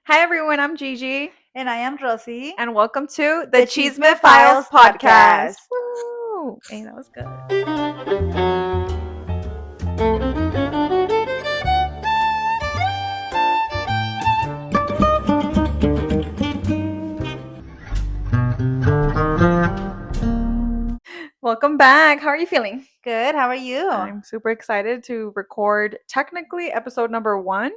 Hi everyone, I'm Gigi, And I am Rosie. and welcome to the The Cheesemate Chisme Files Files podcast. podcast. Woo! Hey, that was good. Welcome back. How are you feeling? Good. How are you? I'm super excited to record technically episode number 1.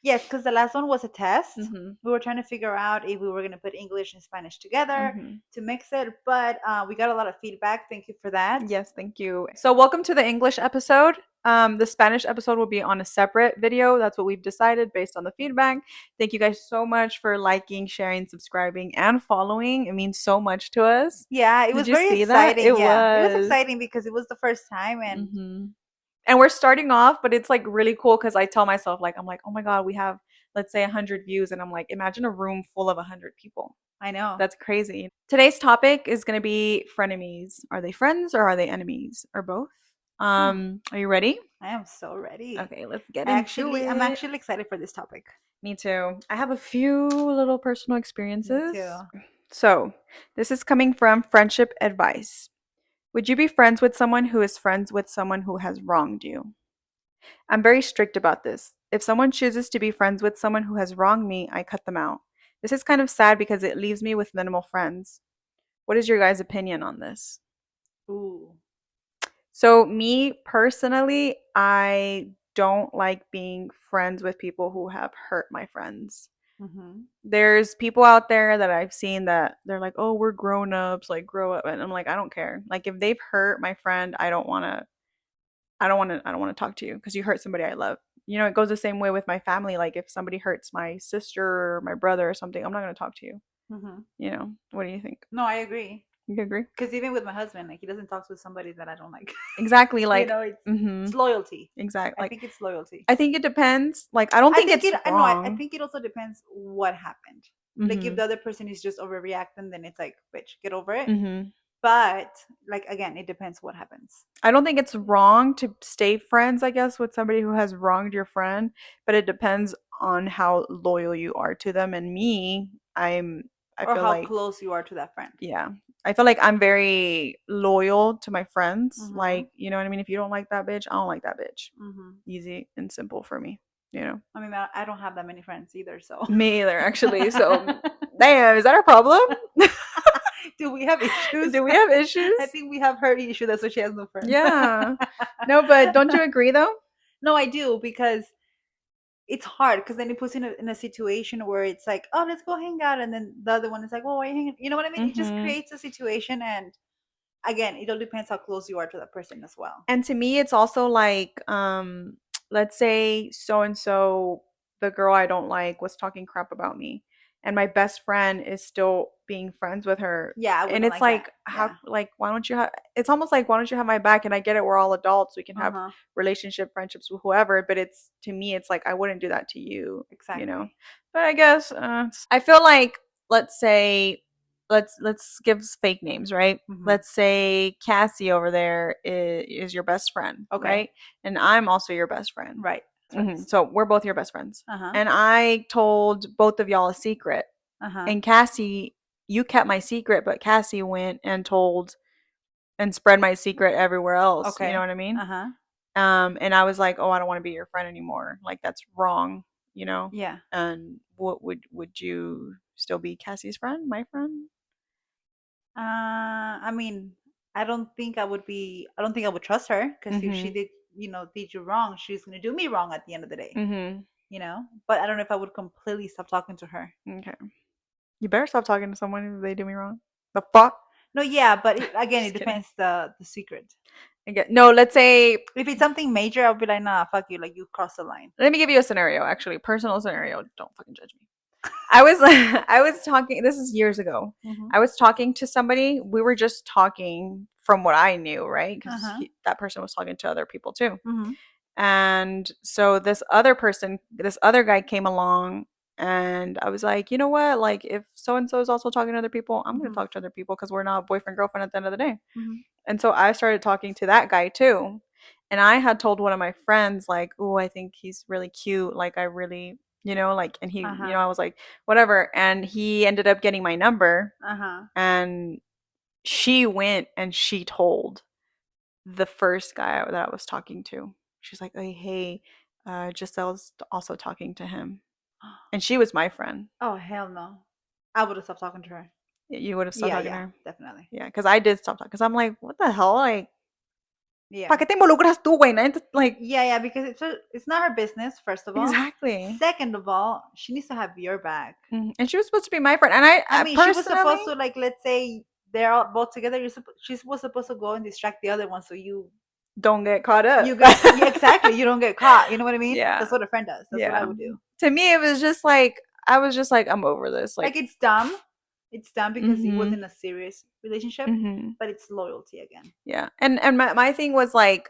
Yes, because the last one was a test. Mm-hmm. We were trying to figure out if we were going to put English and Spanish together Mm-hmm. to mix it, but we got a lot of feedback. Thank you for that. Yes, thank you. So, welcome to the English episode. The Spanish episode will be on a separate video. That's what we've decided based on the feedback. Thank you guys so much for liking, sharing, subscribing, and following. It means so much to us. Yeah, it Did was you very see that? It exciting. Yeah, it was was. exciting because it was the first time. And hmm And we're starting off, but it's like really cool because I tell myself, like, I'm like, oh my God, we have, let's say, 100 views. And I'm like, imagine a room full of 100 people. I know. That's crazy. Today's topic is going to be frenemies. Are they friends or are they enemies or both? Are you ready? I am so ready. Okay, let's get into I'm it. actually excited for this topic. Me too. I have a few little personal Me too. experiences. So, this is coming from friendship advice. Would you be friends with someone who is friends with someone who has wronged you? I'm very strict about this. If someone chooses to be friends with someone who has wronged me, I cut them out. This is kind of sad because it leaves me with minimal friends. What is your guys' opinion on this? Ooh. So, me personally, I don't like being friends with people who have hurt my friends. Mm-hmm. There's people out there that I've seen that they're like, "Oh, we're grown-ups, like grow up." And I'm like, "I don't care. Like if they've hurt my friend, I don't want to talk to you because you hurt somebody I love." You know, it goes the same way with my family. Like if somebody hurts my sister or my brother or something, I'm not going to talk to you. Mm-hmm. You know, what do you think? No, I agree. You agree? Because even with my husband, like he doesn't talk to somebody that I don't like. Exactly. You Like, know, it's loyalty. exactly. I Like, think it's loyalty. I think it depends. Like, I don't I think think it's it. I know. I wrong. think it also depends what happened. Like if Mhm. the other person is just overreacting, then it's like, bitch, get over it. Mhm. But like again, it depends what happens. I don't think it's wrong to stay friends, I guess, with somebody who has wronged your friend, but it depends on how loyal you are to them. And me, I Or feel how like, close you are to that friend. yeah, I feel like I'm very loyal to my friends. Mm-hmm. Like, you know what I mean? If you don't like that bitch, I don't like that bitch. Mm-hmm. Easy and simple for me, you know? I mean, I don't have that many friends either, so. Me either, actually. So, damn, is that our problem? Do we have issues? Do we have I issues? think we have her issue. That's why she has no friends. Yeah. No, but don't you agree though? No, I do because it's hard because then it puts in a situation where it's like, oh, let's go hang out, and then the other one is like, well, why are you hanging? You know what I mean? It just Mhm. creates a situation, and again, it all depends how close you are to that person as well. And to me, it's also like, let's say so and so, the girl I don't like was talking crap about me, and my best friend is still being friends with her. Yeah, I And wouldn't it's like that. like, how, Yeah. like, why don't you have, it's almost like, why don't you have my back? And I get it, we're all adults, we can Uh have huh. relationship, friendships with whoever, but it's, to me, it's like, I wouldn't do that to you, you know? Exactly. But I guess, I feel like, let's say, let's give fake names, right? Hmm. Let's say Cassie over there is your best friend, Okay. right? And I'm also your best friend. Right. Friends. So we're both your best friends. Uh huh. And I told both of y'all a secret. Uh huh. And Cassie, you kept my secret, but Cassie went and told and spread my secret everywhere else. You know Okay. what I mean? Uh huh. And I was like, oh, I don't want to be your friend anymore. Like that's wrong, you know? Yeah. And what would you still be Cassie's friend, my friend? I mean, I don't think I would be. I don't think I would trust her because if she Mhm. did, did you wrong, she's gonna do me wrong at the end of the day. Mhm. But I don't know if I would completely stop talking to her. Okay. You better stop talking to someone if they do me wrong. The fuck? No, yeah, but again, it Just kidding. depends the secret. Again, no, let's say, If it's something major, I'll be like, nah, fuck you, like you crossed the line. let me give you a scenario, actually, personal scenario. Don't fucking judge me. I was I was talking, this is years ago. Hmm. I was talking to somebody. We were just talking from what I knew, right? Uh Because huh. that person was talking to other people too. Hmm. And so this other person, this other guy came along and I was like, you know what? Like if so and so is also talking to other people, I'm going to Hmm. talk to other people because we're not boyfriend girlfriend at the end of the day. Hmm. And so I started talking to that guy too. And I had told one of my friends, like, oh, I think he's really cute. Like, I really, like, and he, Uh-huh. I was like, whatever. And he ended up getting my number, Uh-huh. and she went and she told the first guy that I was talking to. She's like, "Oh, hey, Giselle's also talking to him." And she was my friend. Oh, hell no. I would have stopped talking to her. You would have stopped Yeah, talking to yeah, her? definitely. Yeah, because I did stop talking. Because I'm like, what the hell? Like, ¿para Yeah. qué te involucras tú, güey? Like, Yeah, yeah, because it's not her business, first of all. exactly. Second of all, she needs to have your back. And she was supposed to be my friend. And I, I I mean, she was personally supposed to, like, let's say they're all both together. She was supposed to go and distract the other one, so don't get caught you up. get yeah, exactly. You don't get caught. You know what I mean? Yeah. That's what a friend does. That's what I Yeah. would do. To me, it was just like, I was just like, I'm over this. Like, Like, it's dumb. It's dumb because it mm-hmm. wasn't a serious relationship, Mm-hmm. but it's loyalty again. Yeah. And my thing was like,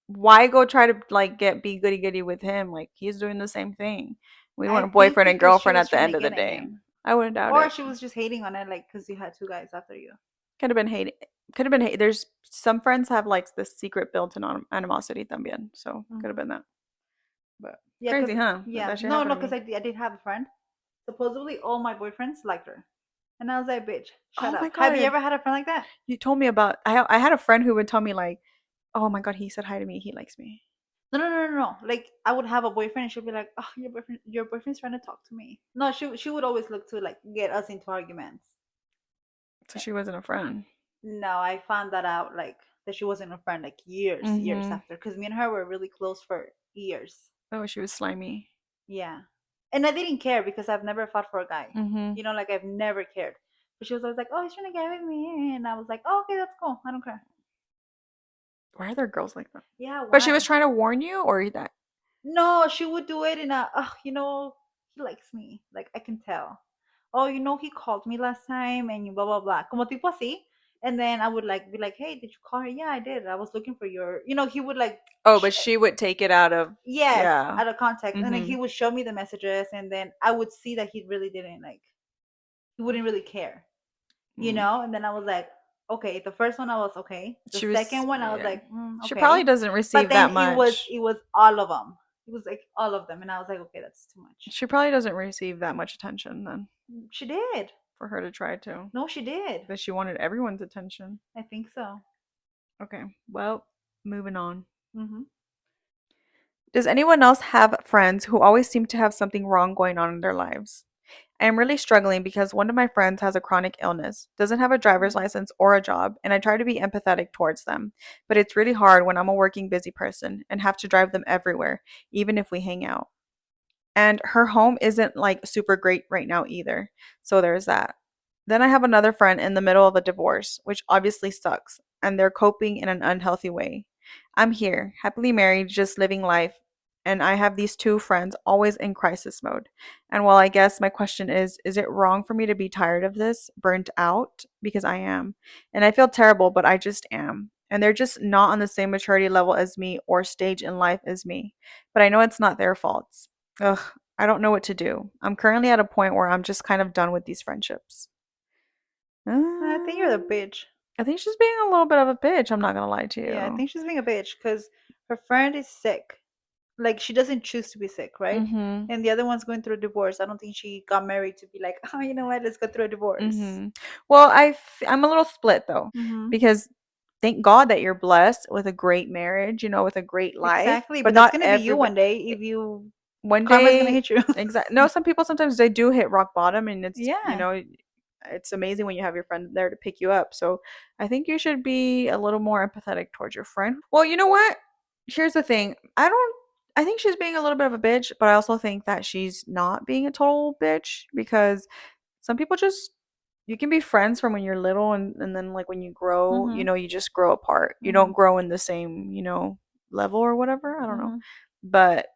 why go try to like be goody goody with him? Like he's doing the same thing. We I weren't think boyfriend and because she girlfriend was at the trying to end of the get at day. him, I wouldn't doubt or it. she was just hating on it, like because you had two guys after you. Could have been hate. Could have been hate. There's some friends have like this secret built-in animosity también. So could have Hmm. been that. But Yeah, crazy, cause huh? That yeah, that shit no, happened no, to cause me. I did have a friend. Supposedly, all my boyfriends liked her, and I was like, "Bitch, shut Oh my up." Have you god. ever had a friend like that? You told me about I had a friend who would tell me like, "Oh my god, he said hi to me. He likes me." No, no, no, no, no. Like I would have a boyfriend, and she'd be like, "Oh, your boyfriend's trying to talk to me." No, she would always look to like get us into arguments. So Eh, she wasn't a friend. No, I found that out like that she wasn't a friend like years Mhm. after, because me and her were really close for years. Oh, she was slimy. Yeah. And I didn't care because I've never fought for a guy. Mhm. Like I've never cared. But she was always like, "Oh, he's trying to get with me." And I was like, "Oh, okay, that's cool. I don't care." Why are there girls like that? Yeah, But she was why? trying to warn you, or that? No, she would do it in a, oh, he likes me. Like I can tell. Oh, he called me last time and blah blah blah. Como tipo así. And then I would like be like, "Hey, did you call her?" "Yeah, I did. I was looking for your," he would like Oh, but she would take it out of, yes, yeah. out of context. And then he Mhm. would show me the messages, and then I would see that he really didn't like he wouldn't really care. Mm. And then I was like, okay, the first one I was okay. The She was, second one I was yeah. like, She probably okay. doesn't But receive then that it was much. it was all of them. It was like all of them, and I was like, okay, that's too much. She probably doesn't receive that much attention then She did. for her to try to. No, she did. But she wanted everyone's attention. I think so. Okay, well, moving on. Hmm. Does anyone else have friends who always seem to have something wrong going on in their lives? I am really struggling because one of my friends has a chronic illness, doesn't have a driver's license or a job, and I try to be empathetic towards them. But it's really hard when I'm a working busy person and have to drive them everywhere, even if we hang out. And her home isn't like super great right now either. So there's that. Then I have another friend in the middle of a divorce, which obviously sucks, and they're coping in an unhealthy way. I'm here, happily married, just living life, and I have these two friends always in crisis mode. And while I guess my question is it wrong for me to be tired of this, burnt out? Because I am. And I feel terrible, but I just am. And they're just not on the same maturity level as me or stage in life as me. But I know it's not their faults. Ugh, I don't know what to do. I'm currently at a point where I'm just kind of done with these friendships. I think you're the Um, bitch. I think she's being a little bit of a bitch. I'm not gonna lie to Yeah, I you. think she's being a bitch because her friend is sick. Like she doesn't choose to be sick, right? Mhm. And the other one's going through a divorce. I don't think she got married to be like, oh, you know what? Let's go through a divorce. Mhm. Well, I'm a little split though, Hmm. because thank God that you're blessed with a great marriage, with a great life. Exactly, But but that's not gonna be you everybody. one day if you One karma's gonna day, hit you. exactly. No, some people sometimes they do hit rock bottom, and Yeah. it's amazing when you have your friend there to pick you up. So I think you should be a little more empathetic towards your friend. Well, you know what? Here's the thing. I think she's being a little bit of a bitch, but I also think that she's not being a total bitch because some people just you can be friends from when you're little and then like when you grow, Mhm. you just grow apart. You don't Mhm. grow in the same, level or whatever. I don't know. Mhm. But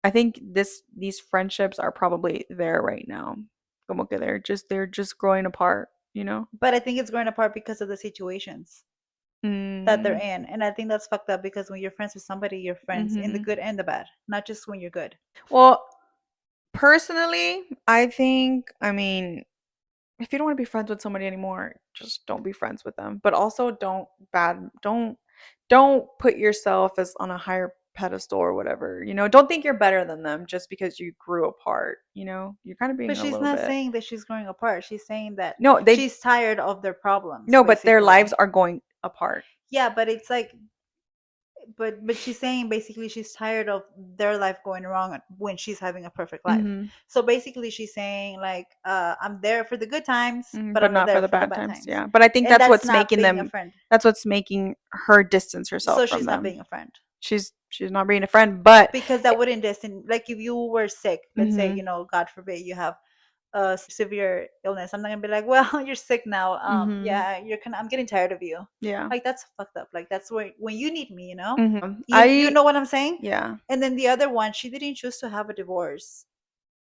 I think these friendships are probably there right now. Como que they're just growing apart, you know? But I think it's growing apart because of the situations that they're Mm, in, and I think that's fucked up because when you're friends with somebody, you're friends in the mhm. good and the bad, not just when you're good. Well, personally, I mean, if you don't want to be friends with somebody anymore, just don't be friends with them. But also don't put yourself as on a higher pedestal or whatever. Don't think you're better than them just because you grew apart. You're kind of being But a she's little not bit. saying that she's growing apart. She's saying that No, they she's tired of their problems, no, but their lives basically. are going apart. Yeah, but it's like, but she's saying basically she's tired of their life going wrong when she's having a perfect life. Hmm. So basically she's saying like, I'm there for the good times, but But I'm not not for there the for the bad bad times. times. Yeah. But I think And that's that's what's not making being a them. friend. That's what's making her distance So herself from she's not them. being a friend. She's not being a friend, but. Because that wouldn't distance, like if you were sick, let's say, Mhm. God forbid you have a severe illness, I'm not gonna be like, well, you're sick now. Mhm. Yeah, I'm getting tired of you. Yeah. Like that's fucked up. Like that's where when you need me, you I know what I'm saying? yeah. And then the other one, she didn't choose to have a divorce.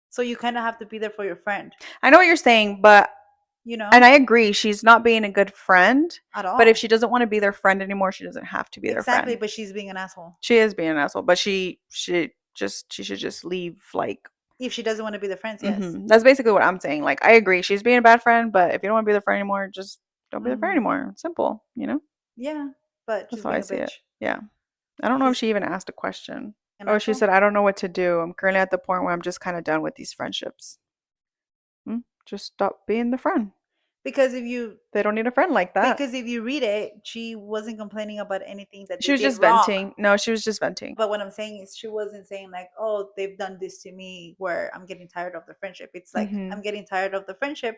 So you kind of have to be there for your friend, I know what you're saying, but you and know? I agree she's not being a good friend, At but if all. she doesn't want to be their friend anymore, she doesn't have to be their Exactly, friend. but she's being an asshole. She is being an asshole, but she should just leave like. If she doesn't want to be the friends, yes. That's basically what I'm saying. Like I agree she's being a bad friend, but if you don't want to be their friend anymore, just don't be their friend Hmm. anymore. It's simple. Yeah, but That's she's how I being a see it. bitch. Yeah. I don't know if She's she even asked a question. an Oh, she asshole said, I don't know what to do. I'm currently at the point where I'm just kind of done with these friendships. Just stop being the friend. because if you They don't need a friend like that. because if you read it, she wasn't complaining about anything that She they was did just wrong. venting. No, she was just venting. But what I'm saying is she wasn't saying like, oh, they've done this to me where I'm getting tired of the friendship. It's like Mm-hmm. I'm getting tired of the friendship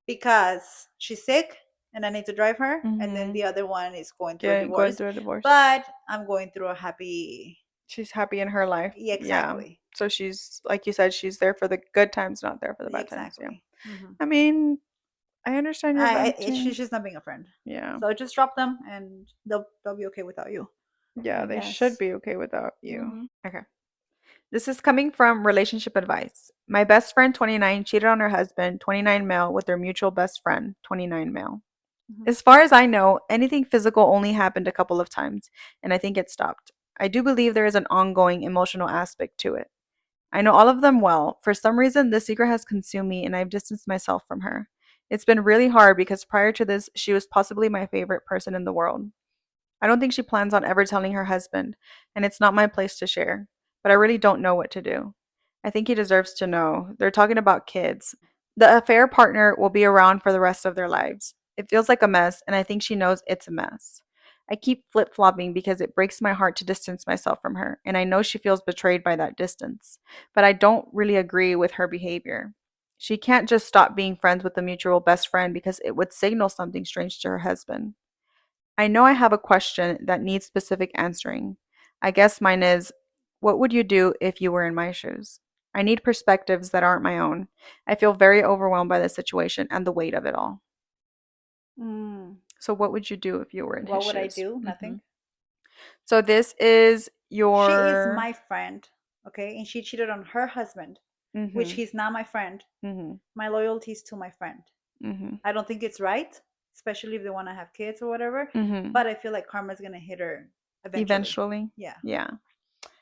because she's sick and I need to drive her, and then Mm-hmm. the other one is going through a Going divorce. through a divorce. But I'm going through a happy. She's happy in her life. Yeah, Yeah. exactly. So she's, like you said, she's there for the good times, not there for the Yeah, bad times. Yeah. exactly. Hmm. I mean, I understand your She's venting. just not being a friend. Yeah. So just drop them, and they'll be okay without you, Yeah, I they should guess. be okay without you. Hmm. Okay. This is coming from relationship advice. My best friend, 29, cheated on her husband, 29 male, with their mutual best friend, 29 male. Hmm. As far as I know, anything physical only happened a couple of times, and I think it stopped. I do believe there is an ongoing emotional aspect to it. I know all of them well. For some reason, this secret has consumed me, and I've distanced myself from her. It's been really hard because prior to this, she was possibly my favorite person in the world. I don't think she plans on ever telling her husband, and it's not my place to share, but I really don't know what to do. I think he deserves to know. They're talking about kids. The affair partner will be around for the rest of their lives. It feels like a mess, and I think she knows it's a mess. I keep flip flopping because it breaks my heart to distance myself from her, and I know she feels betrayed by that distance, but I don't really agree with her behavior. She can't just stop being friends with the mutual best friend because it would signal something strange to her husband. I know I have a question that needs specific answering. I guess mine is, what would you do if you were in my shoes? I need perspectives that aren't my own. I feel very overwhelmed by the situation and the weight of it all. Mm. So, what would you do if you were in his What would I shoes? do? Nothing. So, this is She is your. my friend, okay, and she cheated on her husband, which Mm-hmm. he's not my friend. Mm-hmm. My loyalty is to my friend. Mm-hmm. I don't think it's right, especially if they want to have kids or whatever. Mm-hmm. But I feel like karma's gonna hit her eventually. Eventually. Yeah, Yeah.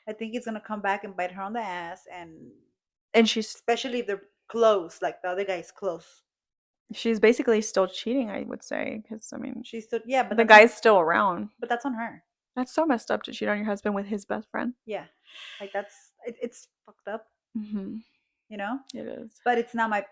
I think it's gonna come back and bite her on the ass, and And especially if they're close, like the other guy's close. she's basically still cheating, I would say, because I mean, She's still, yeah, the guy's still around. but that's on her. That's so messed up to cheat on your husband with his best friend. Yeah, like it's fucked up, Mm-hmm. you know. It is. But it's not my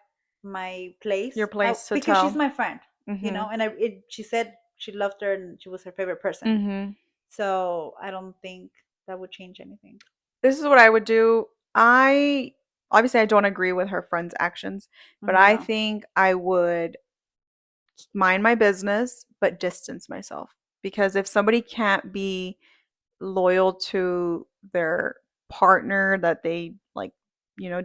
Your place place to because she's tell. my friend, Mm-hmm. and she said she loved her and she was her favorite person. Mm-hmm. So I don't think that would change anything. This is what I would do. I obviously I don't agree with her friend's actions, but I No. think I would mind my business but distance myself. Because if somebody can't be loyal to their partner that they like,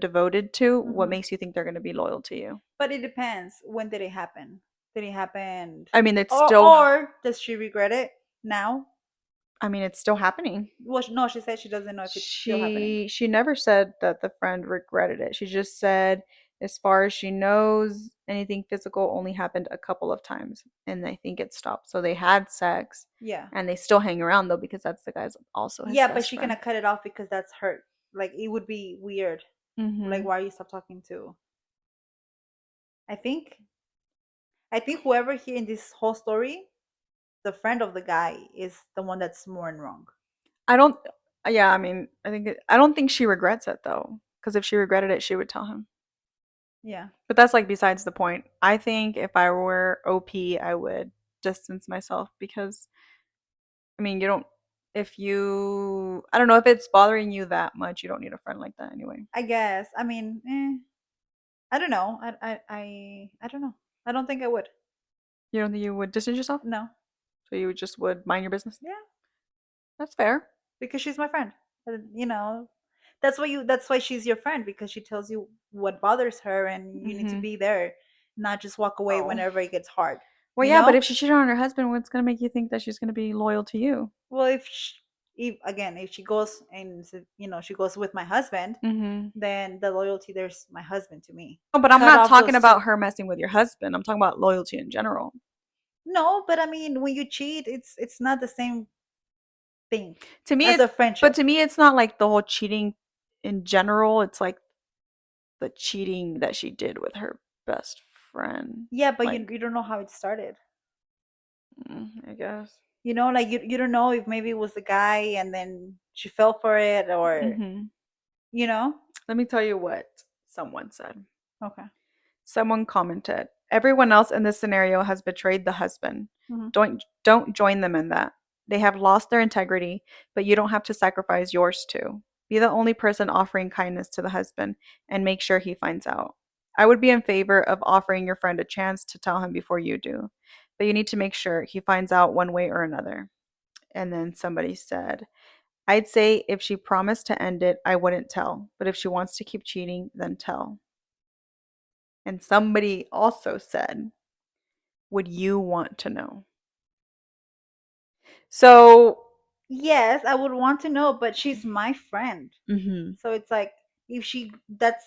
devoted to, what Hmm. makes you think they're going to be loyal to you? But it depends. When did it happen? Did it happen, I mean, it's or still does she regret it now? I mean, it's still happening. Well, no, she said she doesn't know if it's still happening. She never said that the friend regretted it. She just said, as far as she knows, anything physical only happened a couple of times, and I think it stopped. So they had sex, Yeah. and they still hang around though because that's the guy's also his Yeah, but best she friend. gonna cut it off because that's hurt. Like it would be weird. Like Mhm. why you stop talking to? I think I think whoever here in this whole story, the friend of the guy is the one that's more in wrong. I don't. Yeah, I mean, I don't think she regrets it though, because if she regretted it, she would tell him. Yeah, But that's like besides the point. I think if I were OP, I would distance myself because I mean, you don't if you I don't know if it's bothering you that much, you don't need a friend like that anyway. I guess. I mean, I don't know. I don't know. I don't think I would. You don't think you would distance yourself? No. So you would just would mind your business? Yeah, That's fair. because she's my friend. You know, that's why she's your friend, because she tells you what bothers her and you need to Mhm. be there, not just walk away Oh. whenever it gets hard. Well, You yeah, but know? if she cheated on her husband, what's gonna make you think that she's gonna be loyal to you? Well, if again, if she goes and she goes with my husband, Mhm. then the loyalty there's my husband to me. No, but I'm Cut not off talking those two. about her messing with your husband. I'm talking about loyalty in general. No, but I mean, when you cheat, it's not the same thing To me, as it, a but friendship. to me, it's not like the whole cheating in general. It's like the cheating that she did with her best friend. Yeah, but Like, you don't know how it started. I guess. Like you don't know if maybe it was the guy and then she fell for it, or Hmm. you know. Let me tell you what someone said. Okay. Someone commented, "Everyone else in this scenario has betrayed the husband. Hmm. Don't join them in that. They have lost their integrity, but you don't have to sacrifice yours too. Be the only person offering kindness to the husband and make sure he finds out. I would be in favor of offering your friend a chance to tell him before you do, but you need to make sure he finds out one way or another." And then somebody said, "I'd say if she promised to end it, I wouldn't tell, but if she wants to keep cheating, then tell." And somebody also said, "Would you want to know?" So, Yes, I would want to know, but she's my friend. mhm, So it's like, if she that's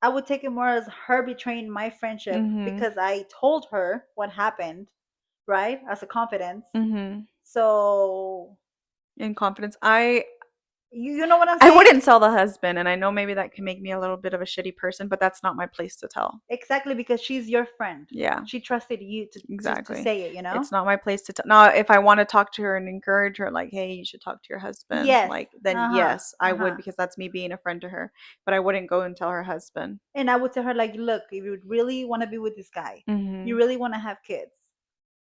I would take it more as her betraying my friendship mhm, because I told her what happened, right? As a confidence. mhm. So In confidence, you know what I'm I saying? wouldn't tell the husband, and I know maybe that can make me a little bit of a shitty person, but that's not my place to tell. Exactly, because she's your friend. Yeah, She trusted you to exactly. say it, you know? It's not my place to tell. Now, if I want to talk to her and encourage her, like, "Hey, you should talk to your husband," Yes. like, then Uh-huh. yes, I would Uh-huh. because that's me being a friend to her. But I wouldn't go and tell her husband. And I would tell her, like, look, if you really want to be with this guy, you Mhm, really want to have kids,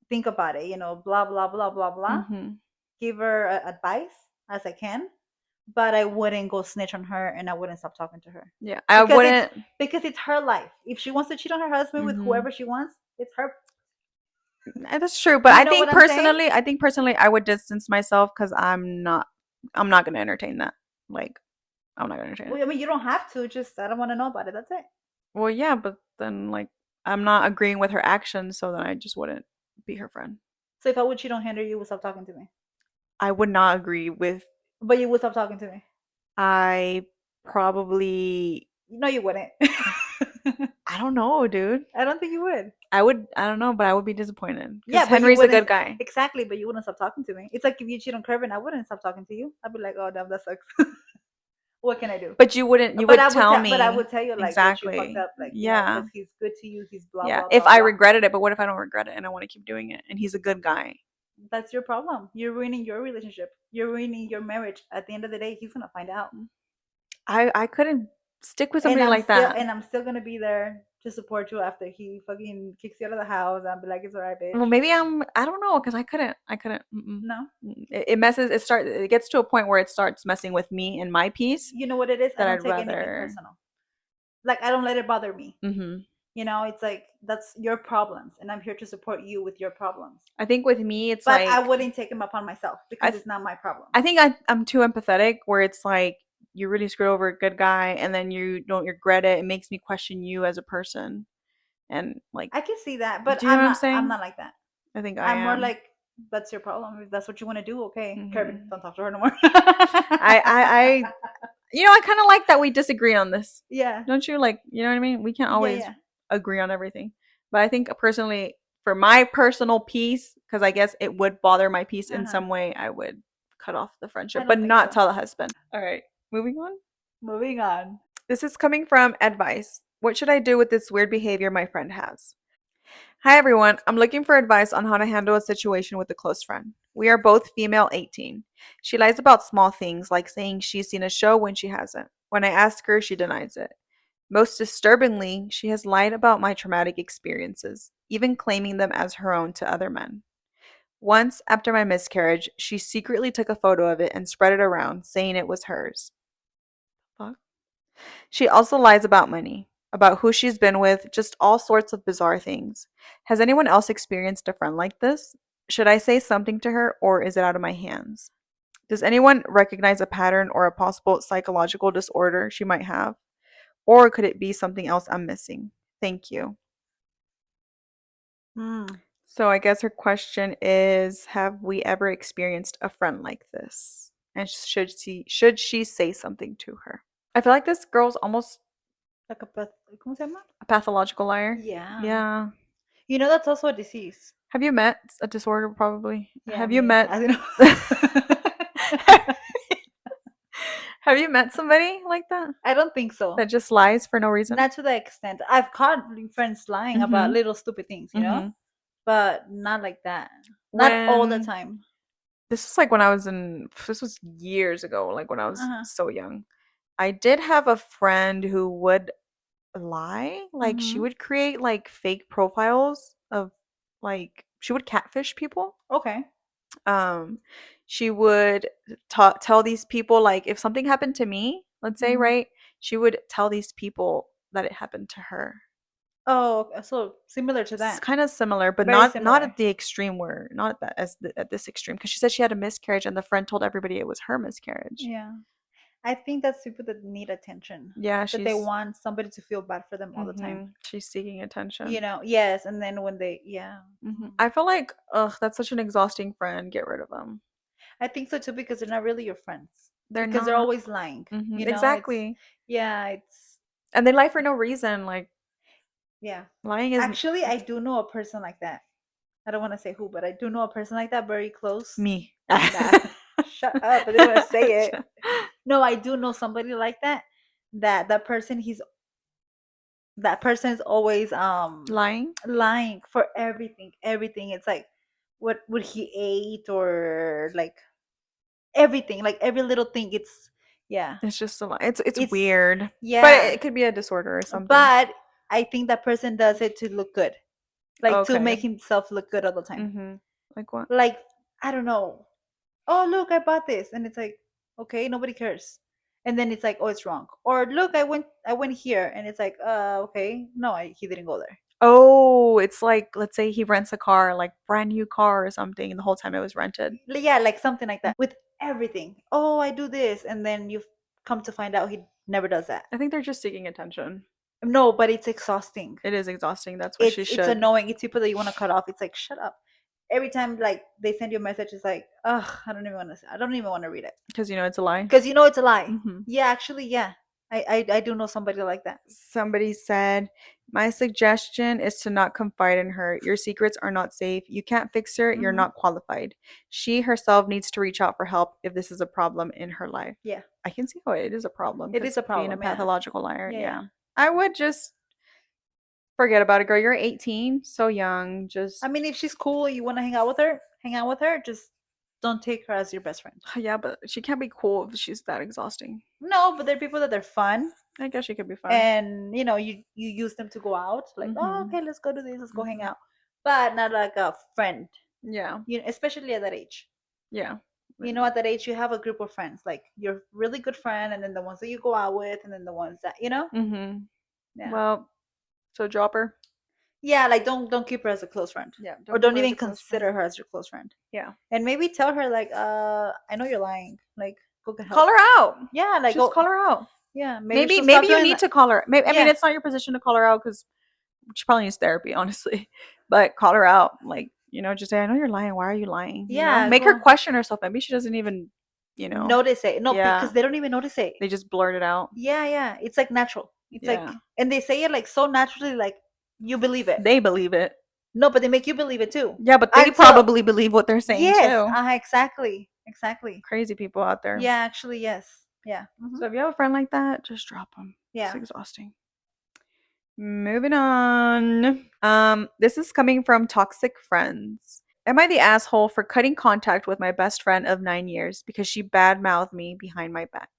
think about it, blah blah blah blah blah. mhm. Give her advice as I can, but I wouldn't go snitch on her and I wouldn't stop talking to her. Yeah, I Because it's wouldn't. because it's her life. If she wants to cheat on her husband with Mhm. whoever she wants, it's her. That's true, but You know what I'm saying? I think personally, I would distance myself because I'm not gonna entertain that. Like, I'm not gonna entertain it. Well, I mean, you don't have to. Just I don't want to know about it. That's it. Well, yeah, but then like, I'm not agreeing with her actions, so then I just wouldn't be her friend. So if I would cheat on Henry, you would stop talking to me. I would not agree with. But you would stop talking to me. I probably. No, you wouldn't. I don't know, dude. I don't think you would. I would. I don't know, but I would be disappointed because Yeah, but you Henry's a wouldn't good guy. exactly. But you wouldn't stop talking to me. It's like if you cheat on Kervin, I wouldn't stop talking to you. I'd be like, oh damn, that sucks. What can I do? But you wouldn't. You But would tell I me would tell you, like, bitch, you fucked exactly. up, like, Yeah. because he's good to you. He's blah Yeah, blah if blah I blah. regretted it, but what if I don't regret it and I want to keep doing it and he's a good guy? That's your problem. You're ruining your relationship. You're ruining your marriage. At the end of the day, he's gonna find out. I couldn't stick with somebody like that. And I'm still gonna be there to support you after he fucking kicks you out of the house. I'll be like, it's alright, bitch. Well, maybe I don't know because I couldn't. Mm-mm. No, It messes. It gets to a point where it starts messing with me and my peace you know what it is. I that don't I'd take anything rather. personal. Like, I don't let it bother me. Hmm. It's like that's your problems, and I'm here to support you with your problems. I think with me, it's But I like wouldn't take them upon myself I because it's not my problem. I think I'm too empathetic where it's like you really screwed over a good guy and then you don't regret it. It makes me question you as a person and like, I can see that, but do you know what I'm I'm saying? not like that. I think I I'm more am. like, that's your problem. If that's what you want to do, okay. Kevin, Hmm. don't talk to her no more. I I kind of like that we disagree on this. Yeah. Don't you? Like, you know what I mean? We can't Yeah, always yeah. agree on everything. But I think personally, for my personal peace, because I guess it would bother my peace in Uh-huh. some way, I would cut off the I friendship, but don't think not so. tell the husband. All right, moving on. Moving on. This is coming from advice. What should I do with this weird behavior my friend has? Hi everyone. I'm looking for advice on how to handle a situation with a close friend. We are both female 18. She lies about small things like saying she's seen a show when she hasn't. When I ask her, she denies it. Most disturbingly, she has lied about my traumatic experiences, even claiming them as her own to other men. Once, after my miscarriage, she secretly took a photo of it and spread it around, saying it was hers. Fuck. She also lies about money, about who she's been with, just all sorts of bizarre things. Has anyone else experienced a friend like this? Should I say something to her, or is it out of my hands? Does anyone recognize a pattern or a possible psychological disorder she might have? Or could it be something else I'm missing? Thank you. Mm. So I guess her question is, have we ever experienced a friend like this? And should she say something to her? I feel like this girl's almost Like a ¿cómo se llama? a pathological liar. Yeah. Yeah. You know that's also a disease. Have you met a disorder probably? Yeah, Have you me. met I don't Have you met somebody like that? I don't think so. That just lies for no reason? Not to the extent. I've caught friends lying about Mhm. little stupid things, Mhm. but not like that. Not all the When time. this was like when I was in this was years ago, like when I was Uh-huh. so young. I did have a friend who would lie. Like she Mhm. would create like fake profiles of like she would catfish people. Okay. Um she would tell these people like if something happened to me, let's say, Mhm. right? She would tell these people that it happened to her. Oh, so similar to It's that. kind of similar, but Very not similar. at the extreme where not at that at this extreme because she said she had a miscarriage and the friend told everybody it was her miscarriage. Yeah. I think that's people that need attention. Yeah, That they she's want somebody to feel bad for them all the time. she's seeking attention. Yes, and then when they, yeah. I feel like ugh, that's such an exhausting friend. Get rid of them. I think so too because they're not really your friends. They're Because they're not. always lying. It's, Exactly. yeah, it's, And they lie for no reason. Like yeah. lying is Actually, I do know a person like that. I don't want to say who, but I do know a person like that very close. me. Nah, shut up. I didn't want to say it. No, I do know somebody like that. That person is always Lying? lying for everything. Everything. It's like what he ate or like everything, like every little thing. It's yeah. It's just a lie. It's It's weird. But yeah. it could be a disorder or something. But I think that person does it to look good. Like to Okay. make himself look good all the time. Like what? Like I don't know. Oh, look, I bought this. And it's like, okay, nobody cares. And then it's like, oh, it's wrong. Or look, I went here and it's like, okay, no, he didn't go there. Oh, it's like let's say he rents a car, like brand new car or something, and the whole time it was rented. Yeah, like something like that with everything. Oh, I do this, and then you come to find out he never does that. I think they're just seeking attention. No, but it's exhausting. It is exhausting. That's why she It's should. annoying. It's people that you want to cut off. It's like shut up. Every time like they send you a message, it's like, ugh, I don't even want to read it Because you know it's a lie. because it's a lie. hmm Yeah, actually, yeah, I do know somebody like that. Somebody said, my suggestion is to not confide in her. Your secrets are not safe. You can't fix her. You're Hmm. not qualified. She herself needs to reach out for help if this is a problem in her life. Yeah, I can see how it is a problem it is because a being a problem. Yeah, pathological liar, yeah, yeah. yeah. I would just forget about it, girl. You're 18, so young. I Just, mean, if she's cool, you want to hang out with her, hang out with her. Just don't take her as your best friend. yeah, but she can't be cool if she's that exhausting. No, but there are people that are fun, I guess she could be fun. and you use them to go out. Like, oh, Mm-hmm. okay, let's go do this, let's go hang Mm-hmm. out, but not like a friend. Yeah, Especially at that age. yeah. At that age, you have a group of friends, like your really good friend, and then the ones that you go out with, and then the ones that Mm-hmm. yeah, Well, so drop her. yeah. Like don't keep her as a close friend, Yeah, or don't keep don't her as even a close friend. consider her as your close friend. Yeah. And maybe tell her like, I know you're lying. Like, go get help. Call her out. Yeah, like Just go. call her out. Yeah, maybe Maybe she'll stop maybe you doing need that. to call her. Maybe, I mean, Yeah, it's not your position to call her out because she probably needs therapy, honestly. But call her out. Like, just say, I know you're lying. Why are you lying? yeah. Make her Go question herself. Maybe she doesn't even, notice it. No, because yeah, they don't even notice it. they just blurt it out. Yeah, yeah. It's like natural. It's like, Yeah. and they say it like so naturally, like you believe it. They believe it. No, but they make you believe it too. Yeah, but they Until probably believe what they're saying yes, too. exactly, exactly. Crazy people out there. Yeah, actually, yes. Yeah. So if you have a friend like that, just drop them. It's Yeah. exhausting. Moving on. This is coming from toxic friends. Am I the asshole for cutting contact with my best friend of 9 years because she badmouthed me behind my back?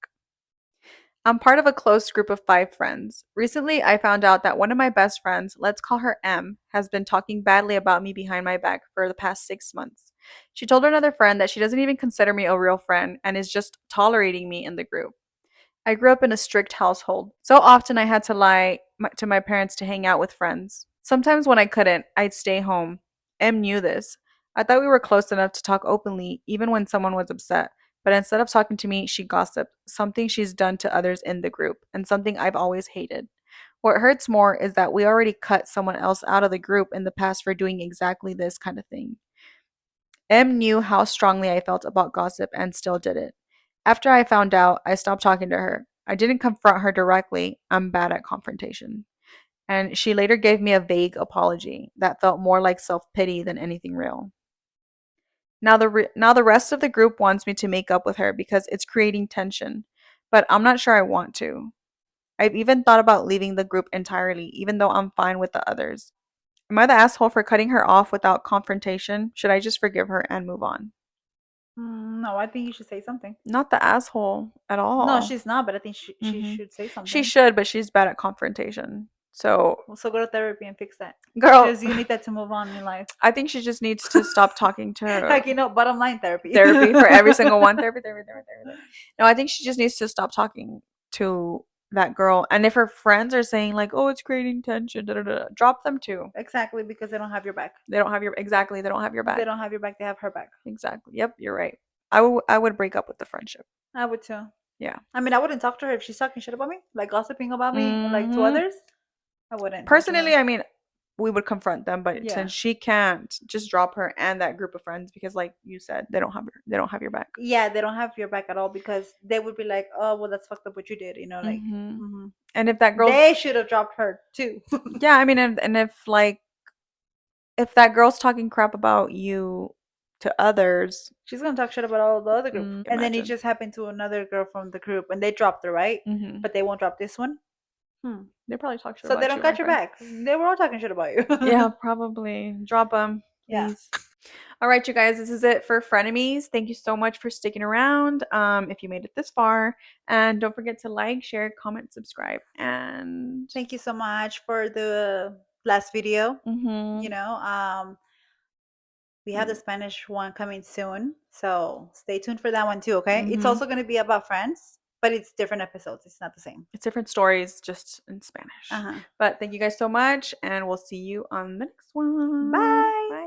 I'm part of a close group of 5 friends. Recently, I found out that one of my best friends, let's call her M, has been talking badly about me behind my back for the past 6 months. She told another friend that she doesn't even consider me a real friend and is just tolerating me in the group. I grew up in a strict household, so often I had to lie to my parents to hang out with friends. Sometimes when I couldn't, I'd stay home. M knew this. I thought we were close enough to talk openly, even when someone was upset. But instead of talking to me, she gossiped, something she's done to others in the group, and something I've always hated. What hurts more is that we already cut someone else out of the group in the past for doing exactly this kind of thing. M knew how strongly I felt about gossip and still did it. After I found out, I stopped talking to her. I didn't confront her directly. I'm bad at confrontation. And she later gave me a vague apology that felt more like self pity than anything real. Now the rest of the group wants me to make up with her because it's creating tension, but I'm not sure I want to. I've even thought about leaving the group entirely, even though I'm fine with the others. Am I the asshole for cutting her off without confrontation? Should I just forgive her and move on? No, I think you should say something. Not the asshole at No, all. she's not, but I think she Hmm. should say She something. should, but she's bad at confrontation. So, Well, so go to therapy and fix that. girl, Because you need that to move on in life. I think she just needs to stop talking to her. Like, bottom line therapy. Therapy for every single one. Therapy, therapy, therapy, therapy. No, I think she just needs to stop talking to that girl. And if her friends are saying like, "Oh, it's creating tension," da, da, da, drop them too. Exactly, because they don't have your back. They don't have your exactly. They don't have your They back. don't have your back, they have her back. Exactly. Yep, you're right. I would break up with the friendship. I would too. Yeah. I mean, I wouldn't talk to her if she's talking shit about me, like gossiping about me, like to Hmm. others. I wouldn't talk to Personally, her. I mean, we would confront them, but Yeah. since she can't, just drop her and that group of friends because, like you said, they don't have your back. Yeah, they don't have your back at all because they would be like, oh, well, that's fucked up what you did, like, Hmm. hmm And if that they girl's, should have dropped her too. yeah, I mean, and if like if that girl's talking crap about you to others, She's gonna talk shit about all the other group. And then it imagine. just happened to another girl from the group and they dropped her, right? Hmm. But they won't drop this one. Hmm. They probably talk shit So they about don't you, my got your friend. back. They were all talking shit about you. Yeah, probably. Drop them, Yeah. please. All right, you guys, this is it for Frenemies. Thank you so much for sticking around. If you made it this far, and don't forget to like, share, comment, subscribe, and Thank you so much for the last video. You mm-hmm. know, um, we have the Spanish one coming soon, so stay tuned for that one too. Okay, it's Mm-hmm. also going to be about friends, but it's different episodes. It's not the same. It's different stories, just in Uh Spanish. huh. But thank you guys so much, and we'll see you on the next one. Bye. Bye.